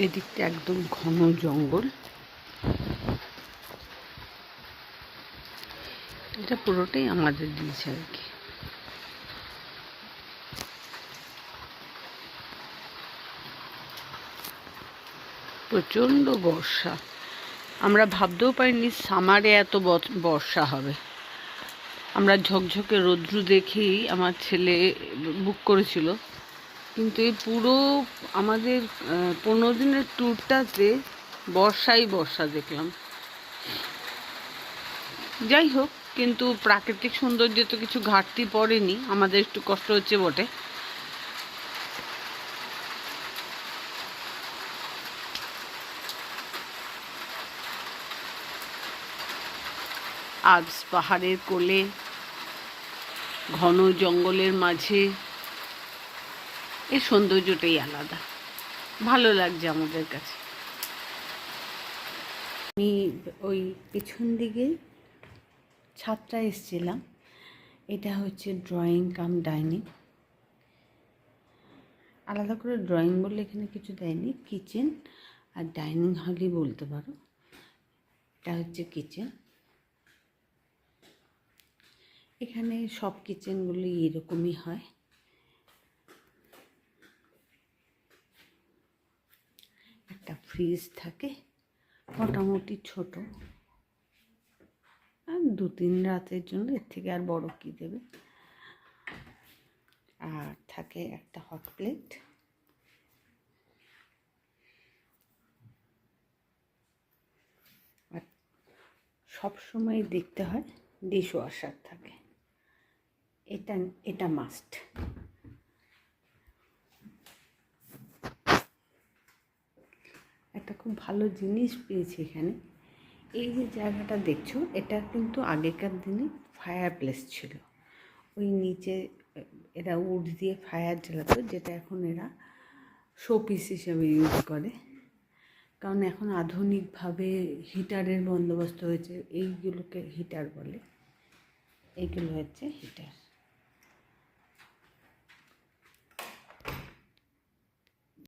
এদিকটা একদম ঘন জঙ্গল। এটা পুরোটাই আমাদের দিয়েছে আর কি। প্রচণ্ড বর্ষা, আমরা ভাবতেও পারিনি সামারে এত বর্ষা হবে। আমরা ঝকঝকে রৌদ্র দেখেই আমার ছেলে বুক করেছিল, কিন্তু এই পুরো আমাদের 15 দিনের ট্যুরটাতে বর্ষা দেখলাম। যাই হোক, কিন্তু প্রাকৃতিক সৌন্দর্যে তো কিছু ঘাটতি পড়েনি, আমাদের একটু কষ্ট হচ্ছে বটে। আলপস পাহাড়ের কোলে, ঘন জঙ্গলের মাঝে, এর সৌন্দর্যটাই আলাদা, ভালো লাগছে আমাদের কাছে। আমি ওই পেছন দিকে ছাদটা এসেছিলাম, এটা হচ্ছে ড্রয়িং কাম ডাইনিং। আলাদা করে ড্রয়িং বললে এখানে কিছু দেয়নি, কিচেন আর ডাইনিং হলই বলতে পারো। এটা হচ্ছে কিচেন। এখানে সব কিচেনগুলি এরকমই হয়। একটা ফ্রিজ থাকে, মোটামুটি ছোট, আর 2-3 রাতের জন্য, এর থেকে আর বড় কি দেবে। আর থাকে একটা হট প্লেট, আর সবসময় দেখতে হয় ডিশ ওয়াশার থাকে, এটা মাস্ট। একটা খুব ভালো জিনিস পেয়েছি এখানে। এই যে জায়গাটা দেখছো, এটা কিন্তু আগেকার দিনে ফায়ার প্লেস ছিল। ওই নিচে এরা উড দিয়ে ফায়ার জ্বালাতো, যেটা এখন এরা শোপিস হিসেবে ইউজ করে। কারণ এখন আধুনিকভাবে হিটারের বন্দোবস্ত হয়েছে, এইগুলোকে হিটার বলে, এইগুলো হচ্ছে হিটার।